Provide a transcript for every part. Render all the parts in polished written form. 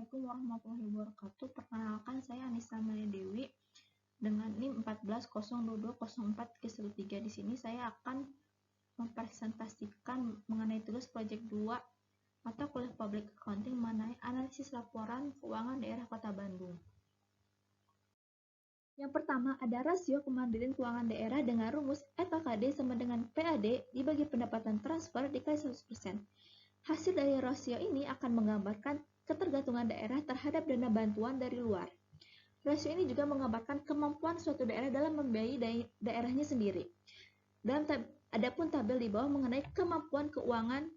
Assalamualaikum warahmatullahi wabarakatuh. Perkenalkan, saya Anissa Amelia Dewi dengan NIM 140204-3. Di sini saya akan mempresentasikan mengenai tugas proyek 2 atau kuliah Public Accounting mengenai analisis laporan keuangan daerah Kota Bandung. Yang pertama ada rasio kemandirian keuangan daerah dengan rumus ETA-KD sama dengan PAD dibagi pendapatan transfer dikali 100%. Hasil dari rasio ini akan menggambarkan ketergantungan daerah terhadap dana bantuan dari luar. Rasio ini juga menggambarkan kemampuan suatu daerah dalam membiayai daerahnya sendiri. Adapun tabel di bawah mengenai kemampuan keuangan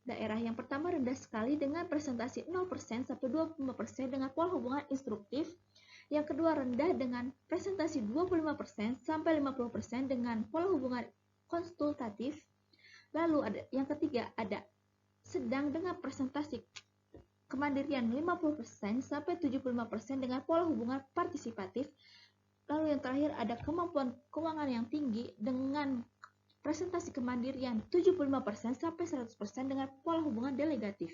daerah. Yang pertama rendah sekali dengan presentasi 0% sampai 25% dengan pola hubungan instruktif. Yang kedua rendah dengan presentasi 25% sampai 50% dengan pola hubungan konsultatif. Lalu yang ketiga ada sedang dengan presentasi kemandirian 50% sampai 75% dengan pola hubungan partisipatif. Lalu yang terakhir ada kemampuan keuangan yang tinggi dengan presentasi kemandirian 75% sampai 100% dengan pola hubungan delegatif.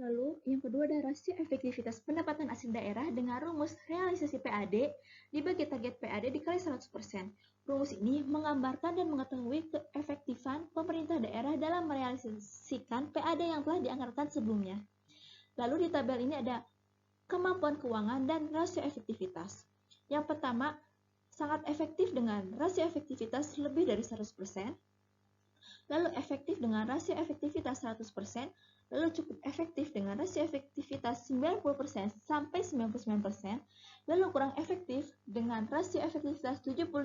Lalu yang kedua ada rasio efektivitas pendapatan asli daerah dengan rumus realisasi PAD dibagi target PAD dikali 100%. Rumus ini menggambarkan dan mengetahui keefektifan pemerintah daerah dalam merealisasikan PAD yang telah dianggarkan sebelumnya. Lalu di tabel ini ada kemampuan keuangan dan rasio efektivitas. Yang pertama, sangat efektif dengan rasio efektivitas lebih dari 100%. Lalu efektif dengan rasio efektivitas 100%. Lalu cukup efektif dengan rasio efektivitas 90% sampai 99%, lalu kurang efektif dengan rasio efektivitas 75%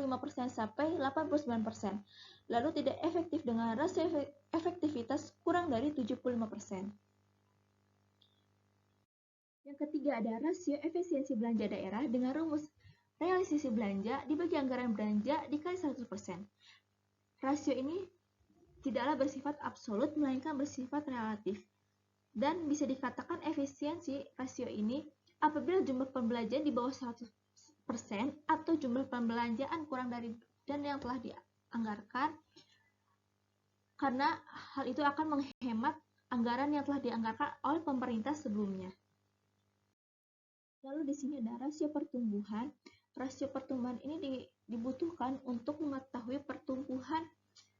sampai 89%, lalu tidak efektif dengan rasio efektivitas kurang dari 75%. Yang ketiga ada rasio efisiensi belanja daerah dengan rumus realisasi belanja dibagi anggaran belanja dikali 100%. Rasio ini tidaklah bersifat absolut melainkan bersifat relatif. Dan bisa dikatakan efisiensi rasio ini apabila jumlah pembelanjaan di bawah 100% atau jumlah pembelanjaan kurang dari dan yang telah dianggarkan, karena hal itu akan menghemat anggaran yang telah dianggarkan oleh pemerintah sebelumnya. Lalu di sini ada rasio pertumbuhan. Rasio pertumbuhan ini dibutuhkan untuk mengetahui pertumbuhan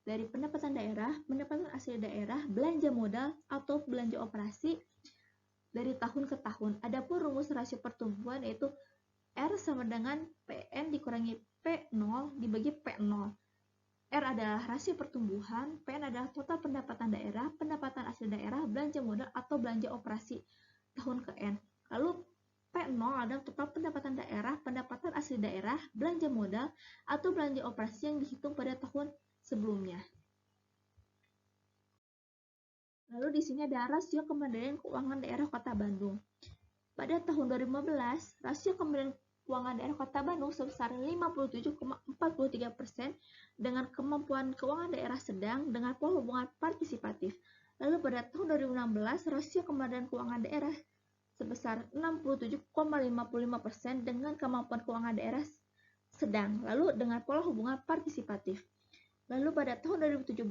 dari pendapatan daerah, pendapatan asli daerah, belanja modal, atau belanja operasi dari tahun ke tahun. Adapun rumus rasio pertumbuhan yaitu R sama dengan PN dikurangi P0 dibagi P0. R adalah rasio pertumbuhan, PN adalah total pendapatan daerah, pendapatan asli daerah, belanja modal, atau belanja operasi tahun ke N. Lalu P0 adalah total pendapatan daerah, pendapatan asli daerah, belanja modal, atau belanja operasi yang dihitung pada tahun sebelumnya. Lalu di sini ada rasio kemandirian keuangan daerah Kota Bandung. Pada tahun 2015, rasio kemandirian keuangan daerah Kota Bandung sebesar 57,43% dengan kemampuan keuangan daerah sedang dengan pola hubungan partisipatif. Lalu pada tahun 2016, rasio kemandirian keuangan daerah sebesar 67,55% dengan kemampuan keuangan daerah sedang, lalu dengan pola hubungan partisipatif. Lalu pada tahun 2017,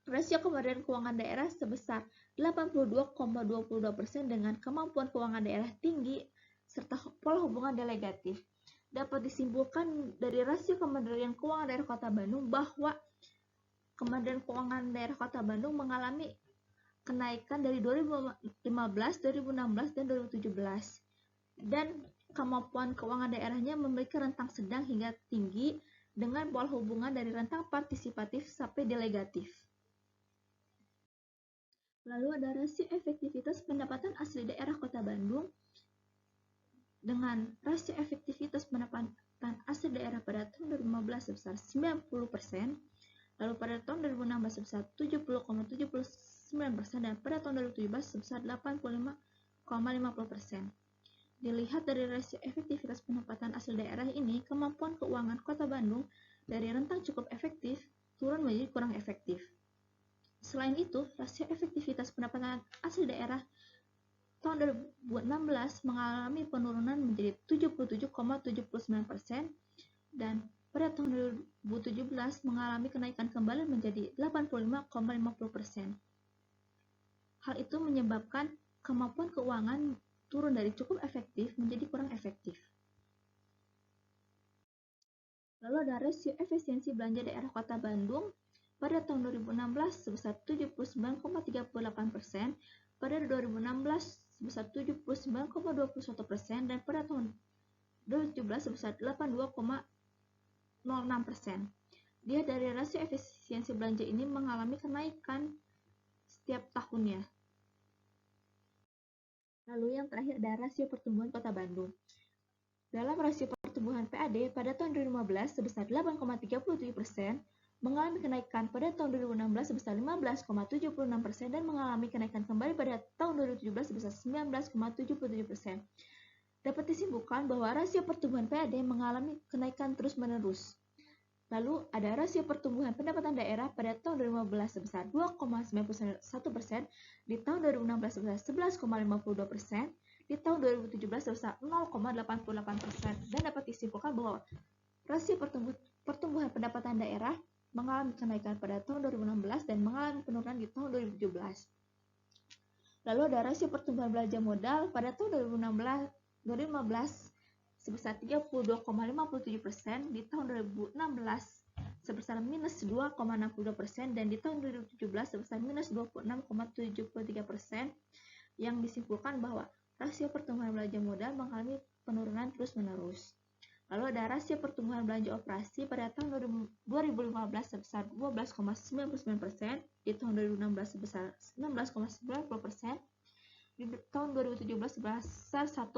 rasio kemandirian keuangan daerah sebesar 82,22% dengan kemampuan keuangan daerah tinggi serta pola hubungan delegatif. Dapat disimpulkan dari rasio kemandirian keuangan daerah Kota Bandung bahwa kemandirian keuangan daerah Kota Bandung mengalami kenaikan dari 2015, 2016, dan 2017. Dan kemampuan keuangan daerahnya memiliki rentang sedang hingga tinggi dengan pola hubungan dari rentang partisipatif sampai delegatif. Lalu ada rasio efektivitas pendapatan asli daerah Kota Bandung dengan rasio efektivitas pendapatan asli daerah pada tahun 2015 sebesar 90%, lalu pada tahun 2016 sebesar 70,79% dan pada tahun 2017 sebesar 85,50%. Dilihat dari rasio efektivitas pendapatan asli daerah ini, kemampuan keuangan Kota Bandung dari rentang cukup efektif turun menjadi kurang efektif. Selain itu, rasio efektivitas pendapatan asli daerah tahun 2016 mengalami penurunan menjadi 77,79% dan pada tahun 2017 mengalami kenaikan kembali menjadi 85,50%. Hal itu menyebabkan kemampuan keuangan turun dari cukup efektif menjadi kurang efektif. Lalu ada rasio efisiensi belanja daerah Kota Bandung pada tahun 2016 sebesar 79,38%, pada 2016 sebesar 79,21%, dan pada tahun 2017 sebesar 82,06%. Dia dari rasio efisiensi belanja ini mengalami kenaikan setiap tahunnya. Lalu yang terakhir ada rasio pertumbuhan Kota Bandung. Dalam rasio pertumbuhan PAD pada tahun 2015 sebesar 8,37%, mengalami kenaikan pada tahun 2016 sebesar 15,76% dan mengalami kenaikan kembali pada tahun 2017 sebesar 19,77%. Dapat disimpulkan bahwa rasio pertumbuhan PAD mengalami kenaikan terus-menerus. Lalu ada rasio pertumbuhan pendapatan daerah pada tahun 2015 sebesar 2,91%, di tahun 2016 sebesar 11,52%, di tahun 2017 sebesar 0,88%, dan dapat disimpulkan bahwa rasio pertumbuhan pendapatan daerah mengalami kenaikan pada tahun 2016 dan mengalami penurunan di tahun 2017. Lalu ada rasio pertumbuhan belanja modal pada tahun 2015 sebesar 32,57%, di tahun 2016 sebesar minus 2,62%, dan di tahun 2017 sebesar minus 26,73%, yang disimpulkan bahwa rasio pertumbuhan belanja modal mengalami penurunan terus-menerus. Lalu ada rasio pertumbuhan belanja operasi pada tahun 2015 sebesar 12,99%, di tahun 2016 sebesar 19,90%, di tahun 2017 sebesar 1,01%.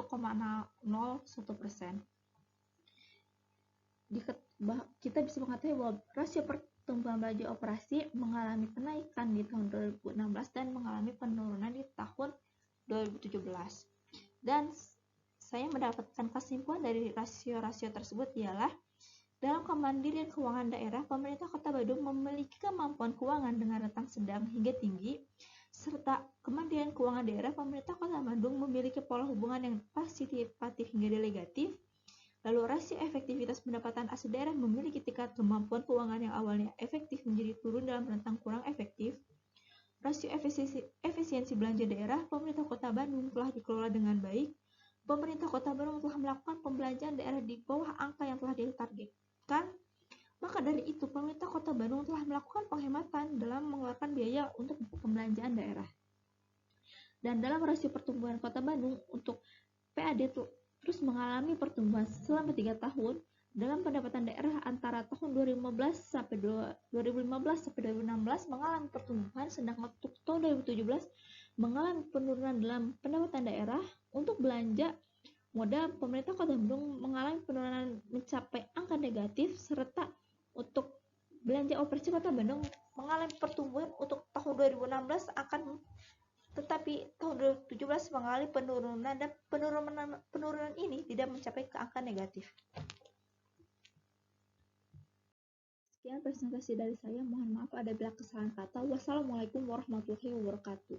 Kita bisa mengatakan bahwa rasio pertumbuhan belanja operasi mengalami kenaikan di tahun 2016 dan mengalami penurunan di tahun 2017. Dan saya mendapatkan kesimpulan dari rasio-rasio tersebut ialah dalam kemandirian keuangan daerah, pemerintah Kota Bandung memiliki kemampuan keuangan dengan rentang sedang hingga tinggi, serta kemandirian keuangan daerah, pemerintah Kota Bandung memiliki pola hubungan yang partisipatif hingga delegatif. Lalu rasio efektivitas pendapatan asli daerah memiliki tingkat kemampuan keuangan yang awalnya efektif menjadi turun dalam rentang kurang efektif. Rasio efisiensi belanja daerah, pemerintah Kota Bandung telah dikelola dengan baik. Pemerintah Kota Bandung telah melakukan pembelanjaan daerah di bawah angka yang telah ditargetkan. Maka dari itu, pemerintah Kota Bandung telah melakukan penghematan dalam mengeluarkan biaya untuk pembelanjaan daerah. Dan dalam rasio pertumbuhan Kota Bandung untuk PAD terus mengalami pertumbuhan selama 3 tahun. Dalam pendapatan daerah antara tahun 2015 sampai 2016 mengalami pertumbuhan, sedangkan untuk tahun 2017 mengalami penurunan dalam pendapatan daerah. Untuk belanja modal, pemerintah Kota Bandung mengalami penurunan mencapai angka negatif, serta untuk belanja operasi Kota Bandung mengalami pertumbuhan untuk tahun 2016 tetapi tahun 2017 mengalami penurunan, dan penurunan ini tidak mencapai ke angka negatif. Sekian presentasi dari saya, mohon maaf ada bila kesalahan kata. Wassalamualaikum warahmatullahi wabarakatuh.